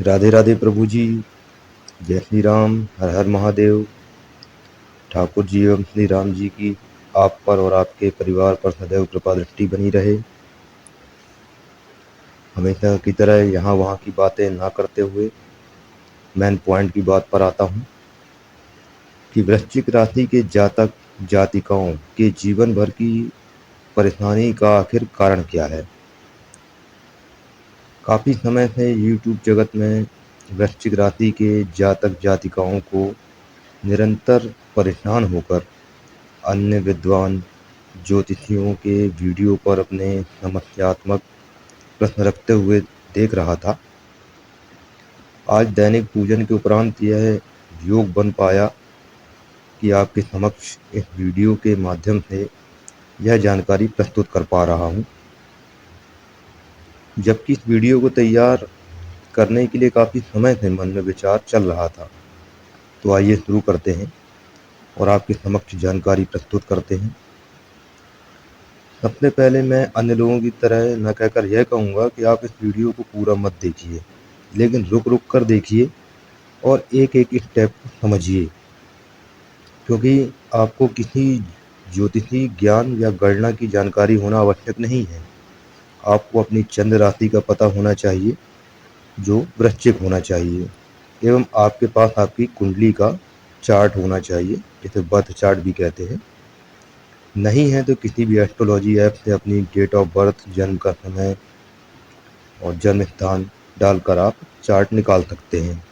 राधे राधे प्रभु जी। जय श्री राम। हर हर महादेव। ठाकुर जी एवं श्री राम जी की आप पर और आपके परिवार पर सदैव कृपा दृष्टि बनी रहे। हमेशा की तरह यहाँ वहाँ की बातें ना करते हुए मेन पॉइंट की बात पर आता हूँ कि वृश्चिक राशि के जातक जातिकाओं के जीवन भर की परेशानी का आखिर कारण क्या है। काफ़ी समय से यूट्यूब जगत में वृश्चिक राशि के जातक जातिकाओं को निरंतर परेशान होकर अन्य विद्वान ज्योतिषियों के वीडियो पर अपने समस्यात्मक प्रश्न रखते हुए देख रहा था। आज दैनिक पूजन के उपरांत यह योग बन पाया कि आपके समक्ष इस वीडियो के माध्यम से यह जानकारी प्रस्तुत कर पा रहा हूँ। जबकि इस वीडियो को तैयार करने के लिए काफ़ी समय से मन में विचार चल रहा था। तो आइए शुरू करते हैं और आपके समक्ष जानकारी प्रस्तुत करते हैं। सबसे पहले मैं अन्य लोगों की तरह न कहकर यह कहूँगा कि आप इस वीडियो को पूरा मत देखिए, लेकिन रुक रुक कर देखिए और एक एक स्टेप को समझिए, क्योंकि आपको किसी ज्योतिषी ज्ञान या गणना की जानकारी होना आवश्यक नहीं है। आपको अपनी चंद्र राशि का पता होना चाहिए जो वृश्चिक होना चाहिए, एवं आपके पास आपकी कुंडली का चार्ट होना चाहिए, जिसे बर्थ चार्ट भी कहते हैं। नहीं है तो किसी भी एस्ट्रोलॉजी ऐप से अपनी डेट ऑफ बर्थ, जन्म का समय और जन्म स्थान डालकर आप चार्ट निकाल सकते हैं।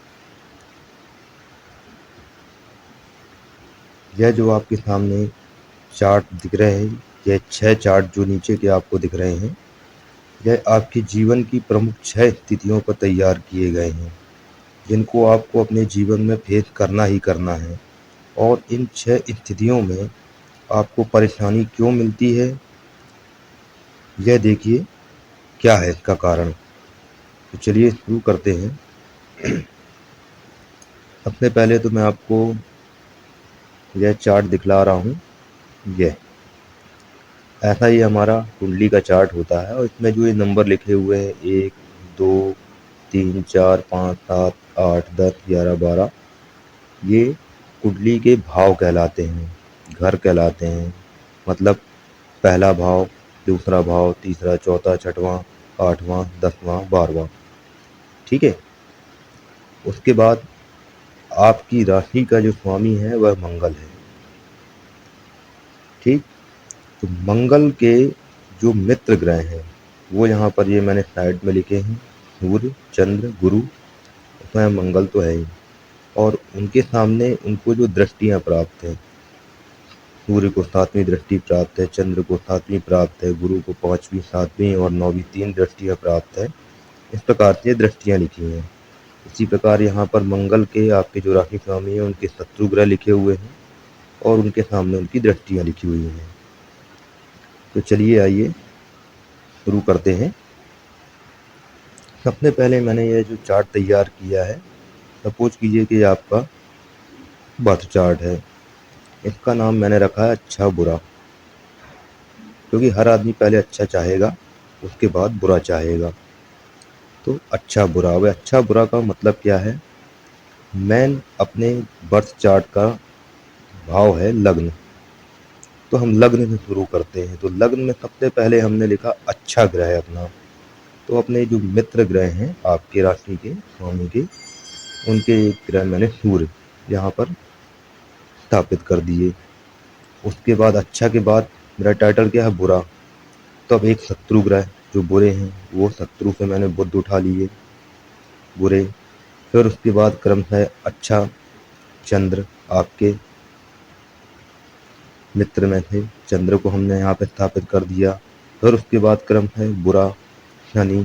यह जो आपके सामने चार्ट दिख रहे हैं, यह 6 चार्ट जो नीचे के आपको दिख रहे हैं, यह आपके जीवन की प्रमुख 6 स्थितियों पर तैयार किए गए हैं, जिनको आपको अपने जीवन में फेस करना ही करना है। और इन 6 स्थितियों में आपको परेशानी क्यों मिलती है, यह देखिए क्या है इसका कारण। तो चलिए शुरू करते हैं। सबसे पहले तो मैं आपको यह चार्ट दिखला रहा हूँ। यह ऐसा ही हमारा कुंडली का चार्ट होता है और इसमें जो ये नंबर लिखे हुए हैं 1 2 3 4 5 7 8 10 11 12, ये कुंडली के भाव कहलाते हैं, घर कहलाते हैं। मतलब पहला भाव, दूसरा भाव, तीसरा, चौथा, छठवां, 8वां, 10वां, 12वां। ठीक है। उसके बाद आपकी राशि का जो स्वामी है वह मंगल है। ठीक। तो मंगल के जो मित्र ग्रह हैं वो यहाँ पर ये मैंने साइड में लिखे हैं, सूर्य, चंद्र, गुरु। उसमें मंगल तो है ही, और उनके सामने उनको जो दृष्टियाँ प्राप्त हैं, सूर्य को 7वीं दृष्टि प्राप्त है, चंद्र को 7वीं प्राप्त है, गुरु को 5वीं, 7वीं और 9वीं 3 दृष्टियाँ प्राप्त है। इस प्रकार से दृष्टियाँ लिखी हैं। इसी प्रकार यहाँ पर मंगल के आपके जो राशि स्वामी हैं उनके शत्रु ग्रह लिखे हुए हैं और उनके सामने उनकी दृष्टियाँ लिखी हुई हैं। तो चलिए आइए शुरू करते हैं। सबसे पहले मैंने यह जो चार्ट तैयार किया है, सपोज कीजिए कि आपका बर्थ चार्ट है। इसका नाम मैंने रखा है अच्छा बुरा, क्योंकि हर आदमी पहले अच्छा चाहेगा, उसके बाद बुरा चाहेगा। तो अच्छा बुरा, वह अच्छा बुरा का मतलब क्या है। मैन अपने बर्थ चार्ट का भाव है लग्न, तो हम लग्न से शुरू करते हैं। तो लग्न में सबसे पहले हमने लिखा अच्छा ग्रह अपना। तो अपने जो मित्र ग्रह हैं आपके राशि के स्वामी के, उनके एक ग्रह मैंने सूर्य यहाँ पर स्थापित कर दिए। उसके बाद अच्छा के बाद मेरा टाइटल क्या है, बुरा। तो अब एक शत्रु ग्रह जो बुरे हैं, वो शत्रु से मैंने बुध उठा लिए, बुरे। फिर उसके बाद क्रम है अच्छा चंद्र, आपके मित्र में थे, चंद्र को हमने यहाँ पे स्थापित कर दिया। फिर उसके बाद क्रम है बुरा शनि,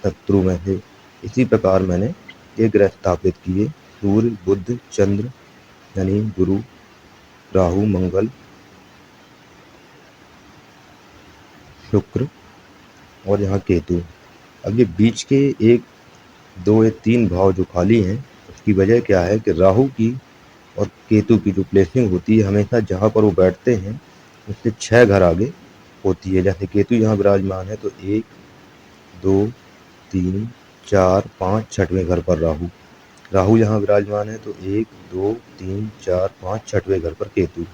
शत्रु में थे। इसी प्रकार मैंने ये ग्रह स्थापित किए, सूर्य, बुध, चंद्र, शनि, गुरु, राहु, मंगल, शुक्र और यहाँ केतु। अब ये बीच के 1 2 या 3 भाव जो खाली हैं, उसकी वजह क्या है कि राहु की और केतु की जो प्लेसिंग होती है, हमेशा जहाँ पर वो बैठते हैं उससे 6 घर आगे होती है। जैसे केतु यहाँ विराजमान है तो 1 2 3 4, 5 छठवें घर पर राहु, राहु यहाँ विराजमान है तो 1, 2, 3, 4, 5 छठवें घर पर केतु।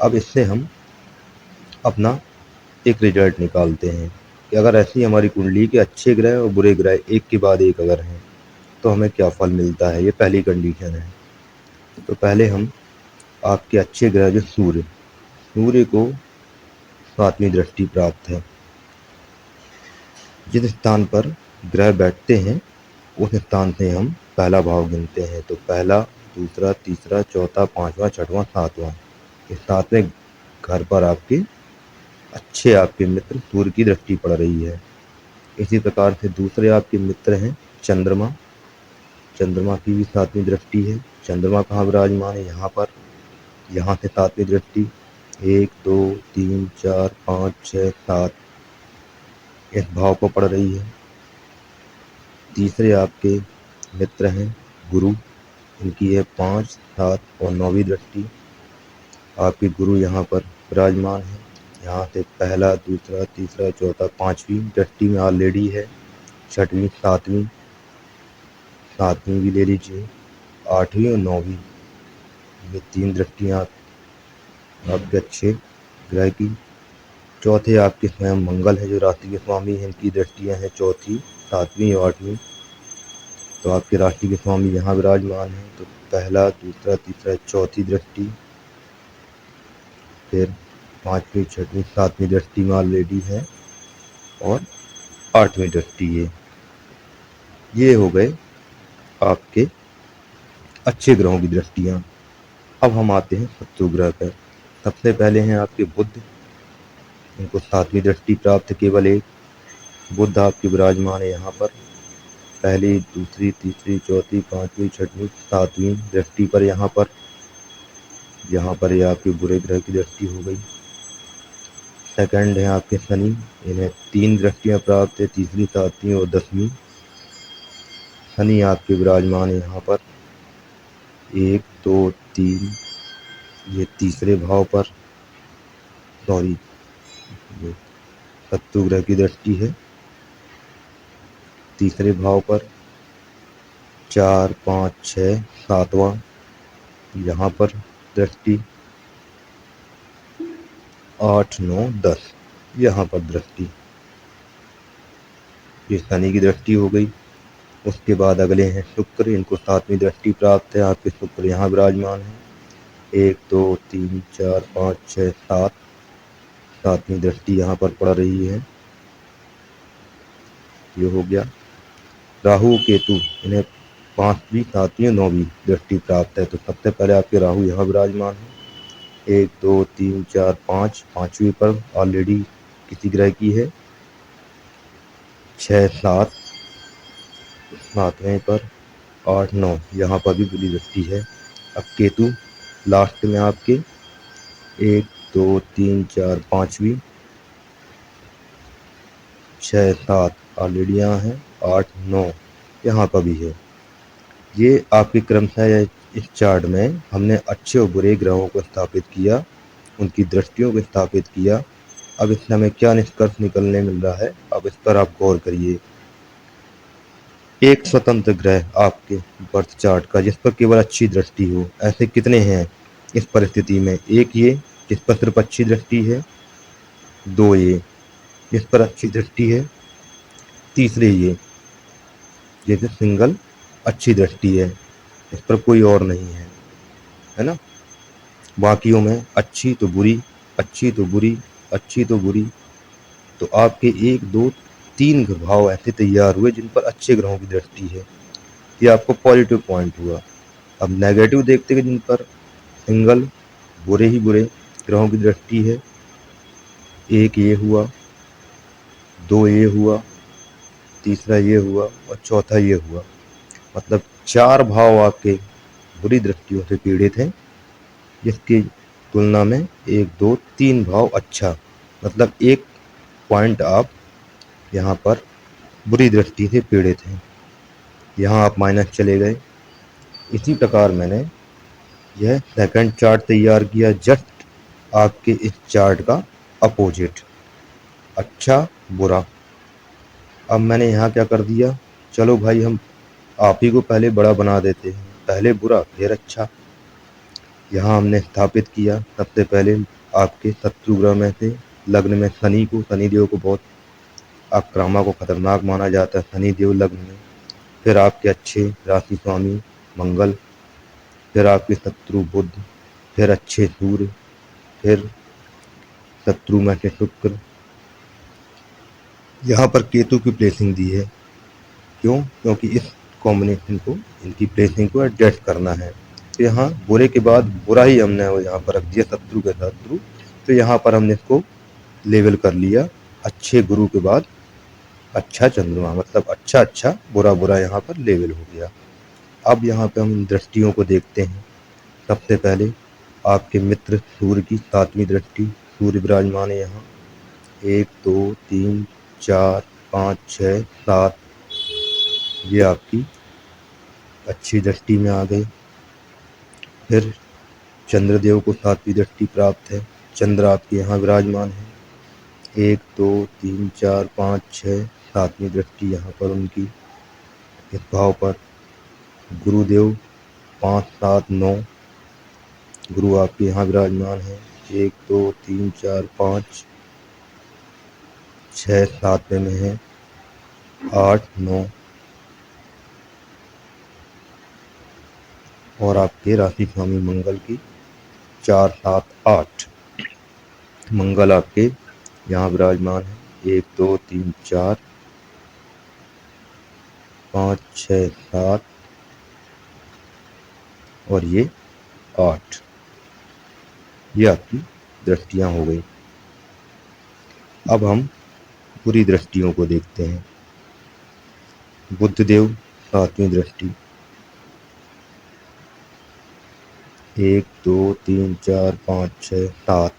अब इससे हम अपना एक रिजल्ट निकालते हैं कि अगर ऐसी हमारी कुंडली के अच्छे ग्रह और बुरे ग्रह एक के बाद एक अगर हैं तो हमें क्या फल मिलता है। ये पहली कंडीशन है। तो पहले हम आपके अच्छे ग्रह जो सूर्य को 7वीं दृष्टि प्राप्त है। जिस स्थान पर ग्रह बैठते हैं उस स्थान से हम पहला भाव गिनते हैं। तो पहला, दूसरा, तीसरा, चौथा, 5वां, 6वां, 7वां, इस 7वें घर पर आपके मित्र सूर्य की दृष्टि पड़ रही है। इसी प्रकार से दूसरे आपके मित्र हैं चंद्रमा की भी 7वीं दृष्टि है। चंद्रमा कहाँ विराजमान है? यहाँ पर, यहाँ से 7वीं दृष्टि 1, 2, 3, 4, 5, 6, 7 इस भाव को पड़ रही है। तीसरे आपके मित्र हैं गुरु, इनकी है 5, 7 और 9वीं दृष्टि। आपके गुरु यहाँ पर विराजमान है। यहाँ से पहला, दूसरा, तीसरा, चौथा, 5वीं दृष्टि में ऑलरेडी है। 6वीं, 7वीं भी ले लीजिए, 8वीं और 9वीं, ये 3 दृष्टियाँ आपके अच्छे ग्रह की। चौथे आपके स्वयं मंगल है जो राशि के स्वामी हैं, इनकी दृष्टियाँ हैं चौथी, 7वीं और 8वीं। तो आपके राशि के स्वामी यहाँ विराजमान है। तो पहला, दूसरा, तीसरा, चौथी दृष्टि, फिर 5वीं, 6वीं, 7वीं दृष्टि में ऑलरेडी है और 8वीं दृष्टि ये हो गए आपके अच्छे ग्रहों की दृष्टियाँ। अब हम आते हैं शत्रु ग्रह पर। सबसे पहले हैं आपके बुध, इनको 7वीं दृष्टि प्राप्त, केवल एक बुध आपके विराजमान है यहाँ पर। पहली, दूसरी, तीसरी, चौथी, 5वीं, 6वीं, 7वीं दृष्टि पर यहाँ पर ये आपके बुरे ग्रह की दृष्टि हो गई। सेकंड है आपके शनि, इन्हें 3 दृष्टियां प्राप्त है, तीसरी, 7वीं और 10वीं। शनि आपके विराजमान है यहाँ पर 1, 2, 3, ये तीसरे भाव पर, सॉरी ये शत्रु ग्रह की दृष्टि है तीसरे भाव पर। 4, 5, 6, 7वां यहाँ पर दृष्टि, 8, 9, 10 यहाँ पर दृष्टि, ये शनि की दृष्टि हो गई। उसके बाद अगले हैं शुक्र, इनको 7वीं दृष्टि प्राप्त है। आपके शुक्र यहाँ विराजमान है 1, 2, 3, 4, 5, 6, 7, 7वीं दृष्टि यहाँ पर पड़ रही है। ये हो गया। राहु केतु, इन्हें 5वीं, 7वीं और 9वीं दृष्टि प्राप्त है। तो सबसे पहले आपके राहु यहाँ विराजमान है 1, 2, 3, 4, 5, 5वीं पर ऑलरेडी किसी ग्रह की है। 6, 7, 7वें पर, 8, 9 यहाँ पर भी बुरी दृष्टि है। अब केतु लास्ट में आपके 1, 2, 3, 4, 5वीं, 6, 7 ऑलरेडी यहाँ है, 8, 9 यहाँ पर भी है। ये आपके क्रमशः इस चार्ट में हमने अच्छे और बुरे ग्रहों को स्थापित किया, उनकी दृष्टियों को स्थापित किया। अब इससे हमें क्या निष्कर्ष निकलने मिल रहा है, अब इस पर आप गौर करिए। एक स्वतंत्र ग्रह आपके बर्थ चार्ट का जिस पर केवल अच्छी दृष्टि हो, ऐसे कितने हैं इस परिस्थिति में? एक ये जिस पर सिर्फ अच्छी दृष्टि है, 2 ये जिस पर अच्छी दृष्टि है, तीसरे ये जैसे सिंगल अच्छी दृष्टि है, इस पर कोई और नहीं है ना। बाकियों में अच्छी तो बुरी, अच्छी तो बुरी, अच्छी तो बुरी। तो आपके 1, 2, 3 भाव ऐसे तैयार हुए जिन पर अच्छे ग्रहों की दृष्टि है, ये आपको पॉजिटिव पॉइंट हुआ। अब नेगेटिव देखते हैं जिन पर सिंगल बुरे ही बुरे ग्रहों की दृष्टि है, 1 ये हुआ, 2 ये हुआ, तीसरा ये हुआ और चौथा ये हुआ। मतलब 4 भाव आपके बुरी दृष्टियों से पीड़ित हैं, जिसकी तुलना में 1, 2, 3 भाव अच्छा, मतलब 1 पॉइंट आप यहाँ पर बुरी दृष्टि से पीड़ित हैं, यहाँ आप माइनस चले गए। इसी प्रकार मैंने यह सेकंड चार्ट तैयार किया, जस्ट आपके इस चार्ट का अपोजिट, अच्छा बुरा। अब मैंने यहाँ क्या कर दिया, चलो भाई हम आप ही को पहले बड़ा बना देते हैं, पहले बुरा फिर अच्छा। यहाँ हमने स्थापित किया सबसे पहले आपके शत्रु ग्रह में से लग्न में शनि को। शनिदेव को बहुत आक्रामक और खतरनाक माना जाता है शनिदेव लग्न में। फिर आपके अच्छे राशि स्वामी मंगल, फिर आपके शत्रु बुध, फिर अच्छे सूर्य, फिर शत्रु में से शुक्र। यहाँ पर केतु की प्लेसिंग दी है, क्यों? क्योंकि इस कॉम्बिनेशन को, इनकी प्लेसिंग को एडजस्ट करना है। तो यहाँ बुरे के बाद बुरा ही हमने यहाँ पर रख दिया, शत्रु के शत्रु। तो यहाँ पर हमने इसको लेवल कर लिया, अच्छे गुरु के बाद अच्छा चंद्रमा, मतलब अच्छा अच्छा बुरा बुरा यहाँ पर लेवल हो गया। अब यहाँ पे हम दृष्टियों को देखते हैं। सबसे पहले आपके मित्र सूर्य की 7वीं दृष्टि, सूर्य विराजमान है यहाँ। 1 2 3 4 5 6 7, ये आपकी अच्छी दृष्टि में आ गए। फिर चंद्रदेव को 7वीं दृष्टि प्राप्त है, चंद्र आपके यहाँ विराजमान है। 1 2 3 4 5 6 7वीं दृष्टि यहाँ पर उनकी इस भाव पर। गुरुदेव 5 7 9, गुरु आपके यहाँ विराजमान है। 1 2 3 4 5 6 7वें में है, 8 9, और आपके राशि स्वामी मंगल की 4 7 8, मंगल आपके यहाँ विराजमान है। 1 2 3 4 5 6 7 और ये 8, ये आपकी दृष्टियां हो गई। अब हम बुरी दृष्टियों को देखते हैं। बुधदेव 7वीं दृष्टि, 1 2 3 4 5 6 7,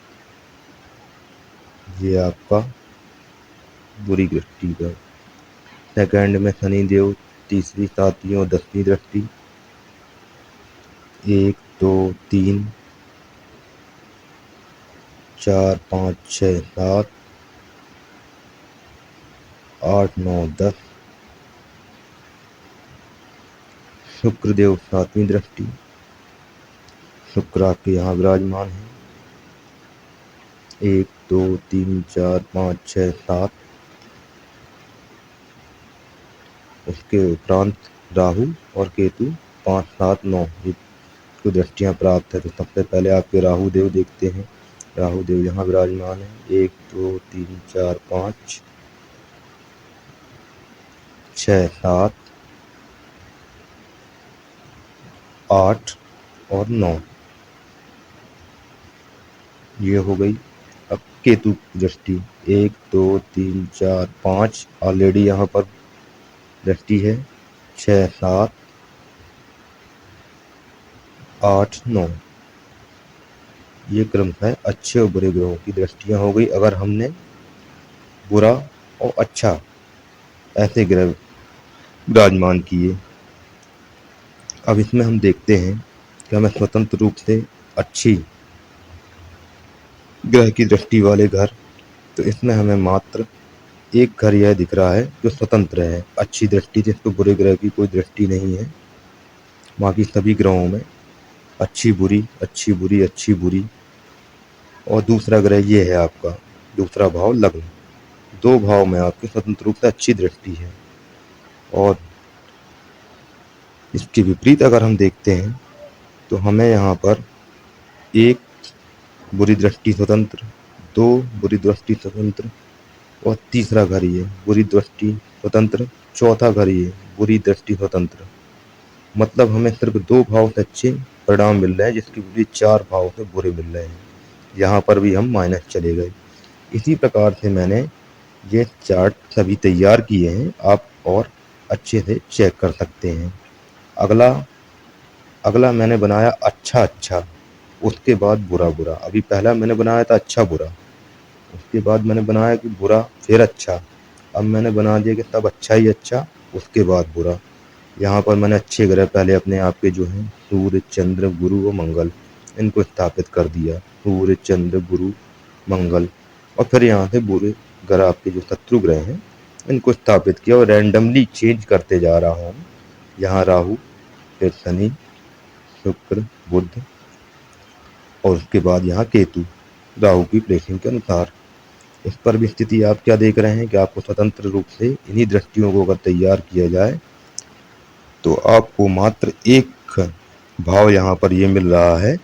ये आपका बुरी दृष्टि का। सेकंड में शनिदेव 3वीं 7वीं और 10वीं दृष्टि, 1 2 3 4 5 6 7 8 9 10, शुक्रदेव 7वीं दृष्टि, शुक्र आपके यहाँ विराजमान है। 1 2 3 4 5 6 7, उसके उपरांत राहु और केतु 5 7 9 को दृष्टियां प्राप्त है। तो सबसे पहले आपके राहु देव देखते हैं। राहु देव यहाँ विराजमान है। 1 2 3 4 5 6 7 8 और 9, ये हो गई। अब केतु की दृष्टि 1 2 3 4 5, ऑलरेडी यहाँ पर दृष्टि है। 6 7 8 9, ये क्रम है अच्छे और बुरे ग्रहों की दृष्टियां हो गई। अगर हमने बुरा और अच्छा ऐसे ग्रह विराजमान किए। अब इसमें हम देखते हैं कि हमें स्वतंत्र रूप से अच्छी ग्रह की दृष्टि वाले घर, तो इसमें हमें मात्र एक घर यह दिख रहा है जो स्वतंत्र है, अच्छी दृष्टि, जिसको बुरे ग्रह की कोई दृष्टि नहीं है। बाकी सभी ग्रहों में अच्छी बुरी अच्छी बुरी अच्छी बुरी। और दूसरा ग्रह ये है आपका दूसरा भाव लग्न, 2 भाव में आपकी स्वतंत्र रूप से अच्छी दृष्टि है। और इसके विपरीत अगर हम देखते हैं तो हमें यहाँ पर 1 बुरी दृष्टि स्वतंत्र, 2 बुरी दृष्टि स्वतंत्र और तीसरा घर ये बुरी दृष्टि स्वतंत्र, चौथा घर ये बुरी दृष्टि स्वतंत्र। मतलब हमें सिर्फ 2 भाव से अच्छे परिणाम मिल रहे हैं, जिसके विपरीत 4 भाव से बुरे मिल रहे हैं। यहाँ पर भी हम माइनस चले गए। इसी प्रकार से मैंने ये चार्ट सभी तैयार किए हैं, आप और अच्छे से चेक कर सकते हैं। अगला मैंने बनाया अच्छा अच्छा, उसके बाद बुरा बुरा। अभी पहला मैंने बनाया था अच्छा बुरा, उसके बाद मैंने बनाया कि बुरा फिर अच्छा। अब मैंने बना दिया कि सब अच्छा ही अच्छा, उसके बाद बुरा। यहाँ पर मैंने अच्छे ग्रह पहले अपने आप के जो हैं सूर्य चंद्र गुरु और मंगल, इनको स्थापित कर दिया। सूर्य चंद्र गुरु मंगल। और फिर यहाँ से बुरे ग्रह आपके जो शत्रु ग्रह हैं इनको स्थापित किया और रैंडमली चेंज करते जा रहा हूँ। यहाँ राहु, फिर शनि, शुक्र, बुध और उसके बाद यहाँ केतु राहु की प्लेसिंग के अनुसार। इस पर भी स्थिति आप क्या देख रहे हैं कि आपको स्वतंत्र रूप से इन्हीं दृष्टियों को अगर तैयार किया जाए तो आपको मात्र एक भाव यहाँ पर ये मिल रहा है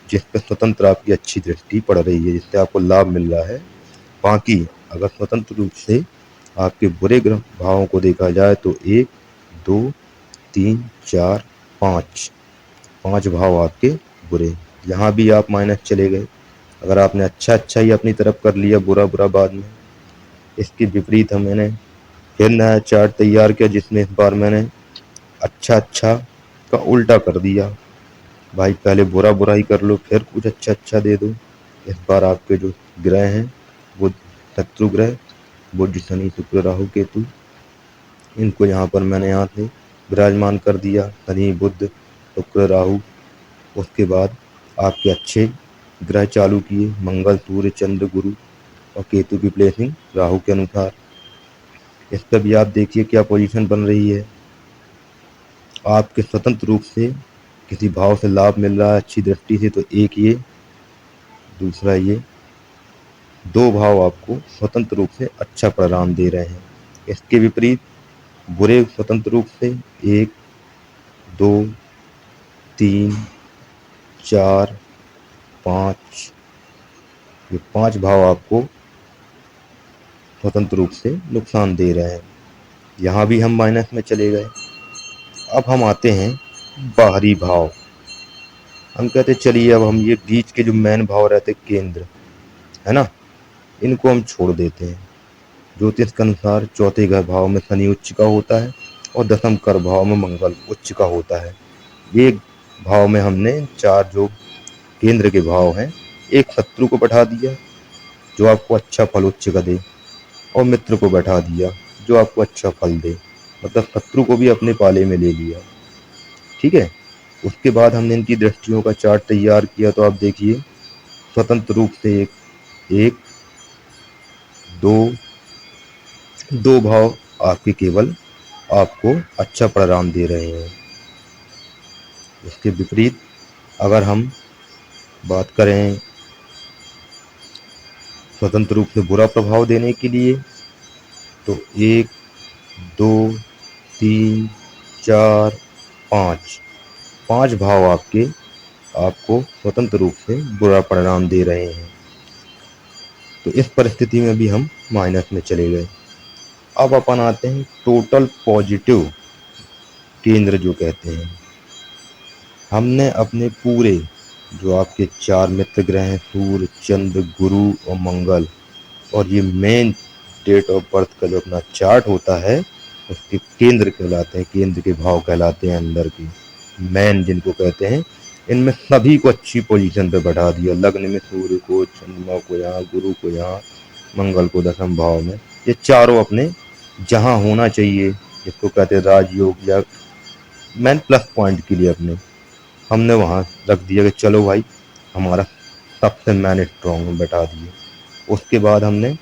जिस पर स्वतंत्र आपकी अच्छी दृष्टि पड़ रही है, जिससे आपको लाभ मिल रहा है। बाकी अगर स्वतंत्र रूप से आपके बुरे ग्रह भावों को देखा जाए तो 1, 2, 3, 4, 5 भाव आपके बुरे। यहाँ भी आप माइनस चले गए। अगर आपने अच्छा ही अपनी तरफ कर लिया, बुरा बाद में। इसके विपरीत मैंने फिर नया चार्ट तैयार किया जिसमें इस बार मैंने अच्छा का उल्टा कर दिया। भाई पहले बुरा ही कर लो, फिर कुछ अच्छा दे दो। इस बार आपके जो ग्रह हैं वो शत्रु ग्रह बुध, शनि, शुक्र, राहु, केतु, इनको यहाँ पर मैंने यहाँ से विराजमान कर दिया। शनि, बुध, शुक्र, राहु। उसके बाद आपके अच्छे ग्रह चालू किए, मंगल, सूर्य, चंद्र, गुरु और केतु की प्लेसिंग राहु के अनुसार। इस पर भी आप देखिए क्या पोजीशन बन रही है। आपके स्वतंत्र रूप से किसी भाव से लाभ मिल रहा है अच्छी दृष्टि से, तो एक ये, दूसरा ये, 2 भाव आपको स्वतंत्र रूप से अच्छा परिणाम दे रहे हैं। इसके विपरीत बुरे स्वतंत्र रूप से 1, 2, 3, 4, 5, ये 5 भाव आपको स्वतंत्र रूप से नुकसान दे रहे हैं। यहाँ भी हम माइनस में चले गए। अब हम आते हैं बाहरी भाव। हम कहते चलिए अब हम ये बीच के जो मेन भाव रहते केंद्र है ना, इनको हम छोड़ देते हैं। ज्योतिष के अनुसार चौथे घर भाव में शनि उच्च का होता है और दशम कर भाव में मंगल उच्च का होता है। ये भाव में हमने 4 जो केंद्र के भाव हैं, एक शत्रु को बैठा दिया जो आपको अच्छा फल उच्च का दे, और मित्र को बैठा दिया जो आपको अच्छा फल दे। मतलब शत्रु को भी अपने पाले में ले लिया। ठीक है। उसके बाद हमने इनकी दृष्टियों का चार्ट तैयार किया, तो आप देखिए स्वतंत्र रूप से एक 2 भाव आपके केवल आपको अच्छा परिणाम दे रहे हैं। इसके विपरीत अगर हम बात करें स्वतंत्र रूप से बुरा प्रभाव देने के लिए, तो 1, 2, 3, 4, 5 भाव आपको स्वतंत्र रूप से बुरा परिणाम दे रहे हैं। तो इस परिस्थिति में भी हम माइनस में चले गए। अब अपन आते हैं टोटल पॉजिटिव केंद्र जो कहते हैं। हमने अपने पूरे जो आपके 4 मित्र ग्रह हैं, सूर्य, चंद्र, गुरु और मंगल, और ये मेन डेट ऑफ बर्थ का जो अपना चार्ट होता है उसके केंद्र कहलाते हैं, केंद्र के भाव कहलाते हैं अंदर के मेन जिनको कहते हैं। इनमें सभी को अच्छी पोजीशन पे बैठा दिया। लग्न में सूर्य को, चंद्रमा को यहाँ, गुरु को यहाँ, मंगल को दशम भाव में। ये चारों अपने जहाँ होना चाहिए, जिसको कहते हैं राजयोग या मेन प्लस पॉइंट के लिए अपने, हमने वहाँ रख दिया कि चलो भाई हमारा सबसे मैन स्ट्रॉन्ग में बैठा दिए। उसके बाद हमने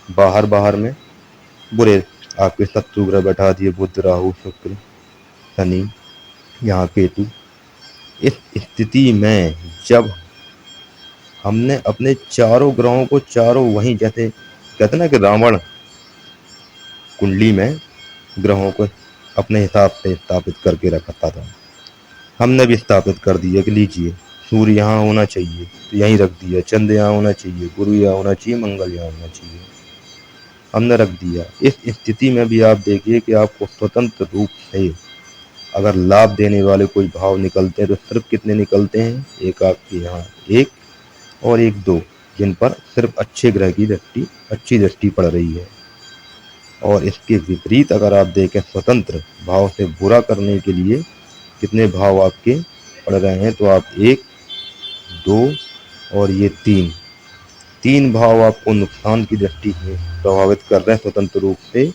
बाहर में बुरे आपके शत्रु ग्रह बैठा दिए, बुध, राहु, शुक्र, शनि, यहाँ केतु। इस स्थिति में जब हमने अपने चारों ग्रहों को चारों वहीं, जैसे कहते ना कि रावण कुंडली में ग्रहों को अपने हिसाब से स्थापित करके रखता था, हमने भी स्थापित कर दिया कि लीजिए सूर्य यहाँ होना चाहिए तो यहीं रख दिया, चंद्र यहाँ होना चाहिए, गुरु यहाँ होना चाहिए, मंगल यहाँ होना चाहिए, हमने रख दिया। इस स्थिति में भी आप देखिए कि आपको स्वतंत्र रूप से अगर लाभ देने वाले कोई भाव निकलते हैं तो सिर्फ कितने निकलते हैं, एक आपके यहाँ 1 और 1, 2, जिन पर सिर्फ अच्छे ग्रह की अच्छी दृष्टि पड़ रही है। और इसके विपरीत अगर आप देखें स्वतंत्र भाव से बुरा करने के लिए कितने भाव आपके पड़ रहे हैं, तो आप 1, 2 और ये 3 भाव आपको नुकसान की दृष्टि से प्रभावित कर रहे हैं स्वतंत्र रूप से,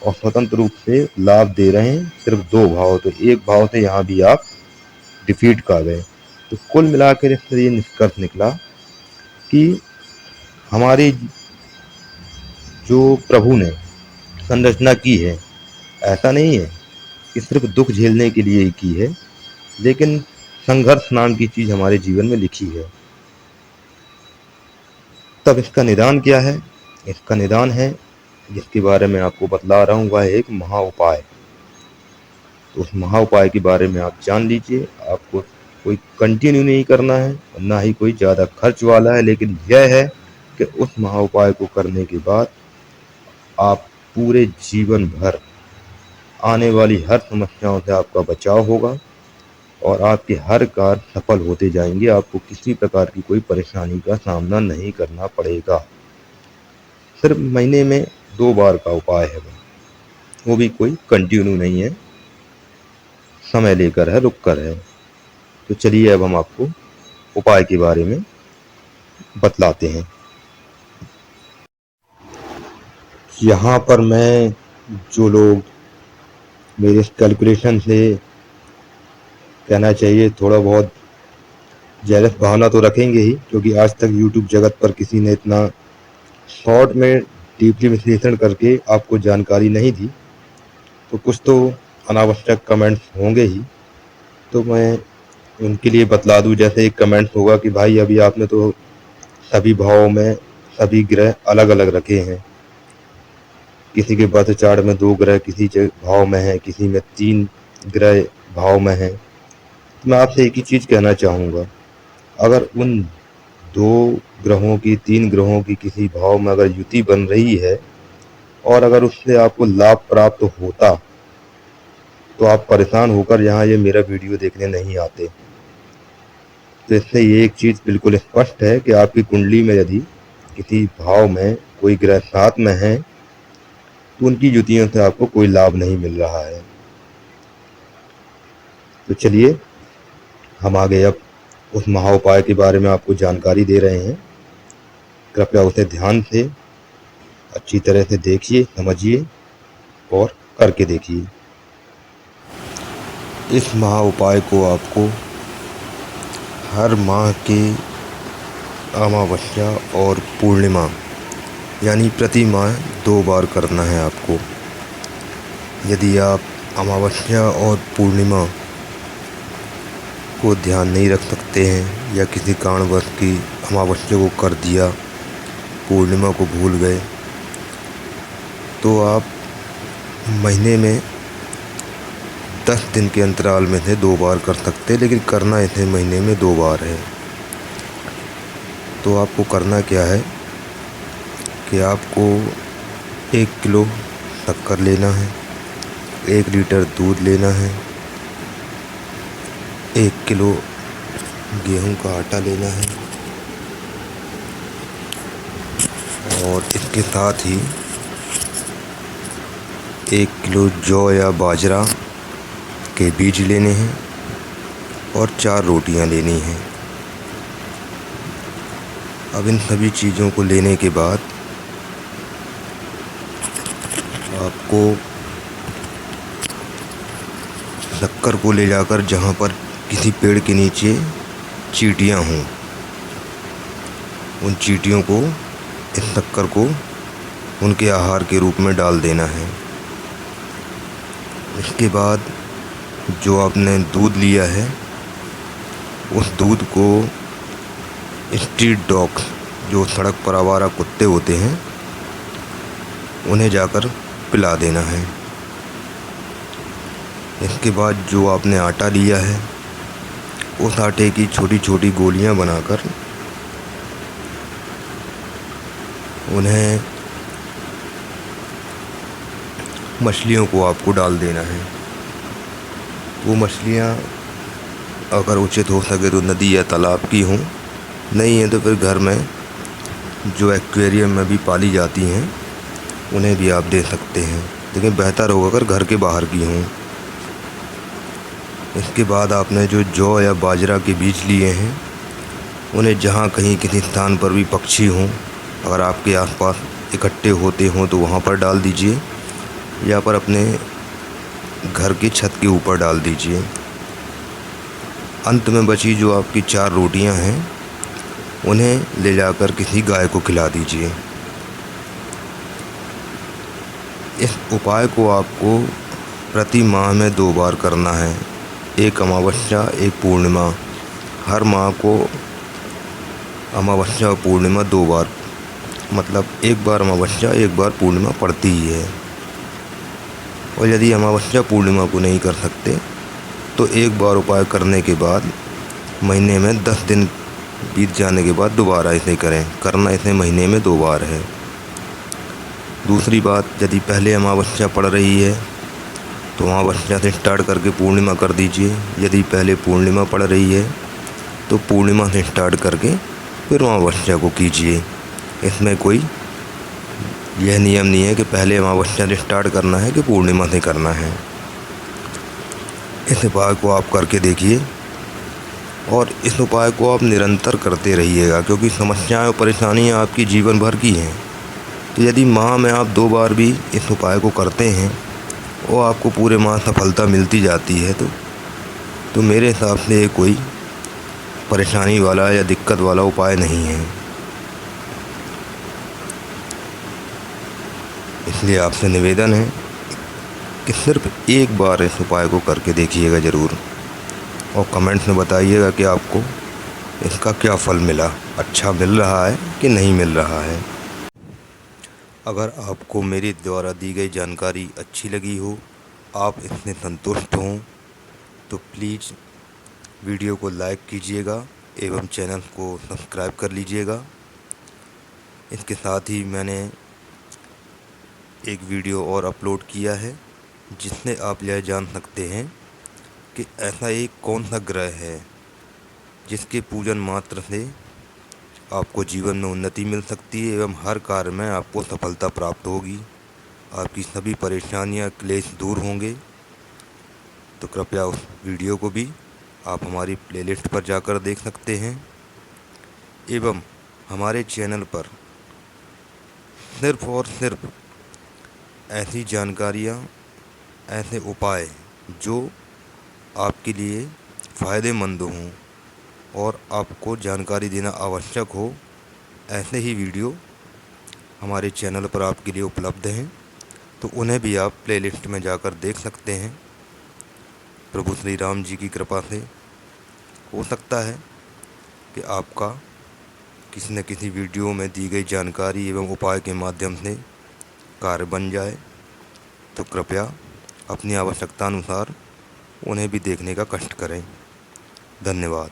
और स्वतंत्र रूप से लाभ दे रहे हैं सिर्फ 2 भाव। तो 1 भाव से यहाँ भी आप डिफीट कर गए। तो कुल मिलाकर इससे ये निष्कर्ष निकला कि हमारे जो प्रभु ने संरचना की है। ऐसा नहीं है कि सिर्फ दुख झेलने के लिए ही की है, लेकिन संघर्ष नाम की चीज़ हमारे जीवन में लिखी है। तब इसका निदान क्या है? इसका निदान है, जिसके बारे में आपको बतला रहा हूँ, वह है एक महा उपाय। तो उस महा उपाय के बारे में आप जान लीजिए। आपको कोई कंटिन्यू नहीं करना है, ना ही कोई ज़्यादा खर्च वाला है, लेकिन यह है कि उस महा उपाय को करने के बाद आप पूरे जीवन भर आने वाली हर समस्याओं से आपका बचाव होगा और आपके हर कार्य सफल होते जाएंगे। आपको किसी प्रकार की कोई परेशानी का सामना नहीं करना पड़ेगा। सिर्फ महीने में 2 बार का उपाय है, वो भी कोई कंटिन्यू नहीं है, समय लेकर है, रुक कर है। तो चलिए अब हम आपको उपाय के बारे में बतलाते हैं। यहाँ पर मैं, जो लोग मेरे इस कैलकुलेशन से कहना चाहिए थोड़ा बहुत जेलस भावना तो रखेंगे ही, क्योंकि आज तक यूट्यूब जगत पर किसी ने इतना शॉर्ट में डीपली विश्लेषण करके आपको जानकारी नहीं दी, तो कुछ तो अनावश्यक कमेंट्स होंगे ही। तो मैं उनके लिए बतला दूं। जैसे एक कमेंट होगा कि भाई अभी आपने तो सभी भावों में सभी ग्रह अलग अलग रखे हैं, किसी के बर्थ चार्ट में 2 ग्रह किसी भाव में है, किसी में 3 ग्रह भाव में है। तो मैं आपसे एक ही चीज़ कहना चाहूँगा, अगर उन 2 ग्रहों की, 3 ग्रहों की किसी भाव में अगर युति बन रही है और अगर उससे आपको लाभ प्राप्त होता, तो आप परेशान होकर यहाँ ये मेरा वीडियो देखने नहीं आते। तो इससे ये एक चीज़ बिल्कुल स्पष्ट है कि आपकी कुंडली में यदि किसी भाव में कोई ग्रह साथ में है, तो उनकी युतियों से आपको कोई लाभ नहीं मिल रहा है। तो चलिए हम आगे अब उस महा उपाय के बारे में आपको जानकारी दे रहे हैं। कृपया उसे ध्यान से अच्छी तरह से देखिए, समझिए और करके देखिए। इस महा उपाय को आपको हर माह के अमावस्या और पूर्णिमा यानी प्रति माह 2 बार करना है आपको। यदि आप अमावस्या और पूर्णिमा को ध्यान नहीं रख सकते हैं या किसी कारणवश की अमावस्या को कर दिया, पूर्णिमा को भूल गए, तो आप महीने में 10 दिन के अंतराल में से 2 बार कर सकते हैं, लेकिन करना इसे महीने में 2 बार है। तो आपको करना क्या है कि आपको 1 किलो शक्कर लेना है, 1 लीटर दूध लेना है, 1 किलो गेहूं का आटा लेना है और इसके साथ ही 1 किलो जौ या बाजरा के बीज लेने हैं और 4 रोटियां लेनी हैं। अब इन सभी चीज़ों को लेने के बाद आपको शक्कर को ले जाकर जहाँ पर किसी पेड़ के नीचे चींटियाँ हों, उन चींटियों को, इस शक्कर को उनके आहार के रूप में डाल देना है। इसके बाद जो आपने दूध लिया है, उस दूध को स्ट्रीट डॉग्स, जो सड़क पर आवारा कुत्ते होते हैं, उन्हें जाकर पिला देना है। इसके बाद जो आपने आटा लिया है, उस आटे की छोटी छोटी गोलियां बनाकर उन्हें मछलियों को आपको डाल देना है। वो मछलियां अगर उचित हो सके तो नदी या तालाब की हों, नहीं है तो फिर घर में जो एक्वेरियम में भी पाली जाती हैं उन्हें भी आप दे सकते हैं, लेकिन बेहतर होगा अगर घर के बाहर की हों। इसके बाद आपने जो जौ या बाजरा के बीज लिए हैं, उन्हें जहाँ कहीं किसी स्थान पर भी पक्षी हों, अगर आपके आसपास इकट्ठे होते हों तो वहाँ पर डाल दीजिए या पर अपने घर की छत के ऊपर डाल दीजिए। अंत में बची जो आपकी 4 रोटियां हैं, उन्हें ले जाकर किसी गाय को खिला दीजिए। इस उपाय को आपको प्रति माह में 2 बार करना है, एक अमावस्या एक पूर्णिमा। हर माह को अमावस्या और पूर्णिमा 2 बार, मतलब एक बार अमावस्या एक बार पूर्णिमा पड़ती ही है। और यदि अमावस्या पूर्णिमा को नहीं कर सकते तो एक बार उपाय करने के बाद महीने में 10 दिन बीत जाने के बाद दोबारा इसे करें। करना इसे महीने में 2 बार है। दूसरी बात, यदि पहले अमावस्या पड़ रही है तो अमावस्या से स्टार्ट करके पूर्णिमा कर दीजिए। यदि पहले पूर्णिमा पड़ रही है तो पूर्णिमा से स्टार्ट करके फिर अमावस्या को कीजिए। इसमें कोई यह नियम नहीं है कि पहले अमावस्या से स्टार्ट करना है कि पूर्णिमा से करना है। इस उपाय को आप करके देखिए और इस उपाय को आप निरंतर करते रहिएगा, क्योंकि समस्याएं और परेशानियां आपकी जीवन भर की हैं। तो यदि माह में आप 2 बार भी इस उपाय को करते हैं और आपको पूरे माह सफलता मिलती जाती है तो मेरे हिसाब से ये कोई परेशानी वाला या दिक्कत वाला उपाय नहीं है। इसलिए आपसे निवेदन है कि सिर्फ एक बार इस उपाय को करके देखिएगा ज़रूर, और कमेंट्स में बताइएगा कि आपको इसका क्या फल मिला, अच्छा मिल रहा है कि नहीं मिल रहा है। अगर आपको मेरे द्वारा दी गई जानकारी अच्छी लगी हो, आप इससे संतुष्ट हों, तो प्लीज़ वीडियो को लाइक कीजिएगा एवं चैनल को सब्सक्राइब कर लीजिएगा। इसके साथ ही मैंने एक वीडियो और अपलोड किया है जिससे आप यह जान सकते हैं कि ऐसा एक कौन सा ग्रह है जिसके पूजन मात्र से आपको जीवन में उन्नति मिल सकती है एवं हर कार्य में आपको सफलता प्राप्त होगी, आपकी सभी परेशानियां क्लेश दूर होंगे। तो कृपया उस वीडियो को भी आप हमारी प्लेलिस्ट पर जाकर देख सकते हैं एवं हमारे चैनल पर सिर्फ़ और सिर्फ ऐसी जानकारियाँ, ऐसे उपाय जो आपके लिए फ़ायदेमंद हों और आपको जानकारी देना आवश्यक हो, ऐसे ही वीडियो हमारे चैनल पर आपके लिए उपलब्ध हैं। तो उन्हें भी आप प्लेलिस्ट में जाकर देख सकते हैं। प्रभु श्री राम जी की कृपा से हो सकता है कि आपका किसी न किसी वीडियो में दी गई जानकारी एवं उपाय के माध्यम से कार्य बन जाए। तो कृपया अपनी आवश्यकता अनुसार उन्हें भी देखने का कष्ट करें। धन्यवाद।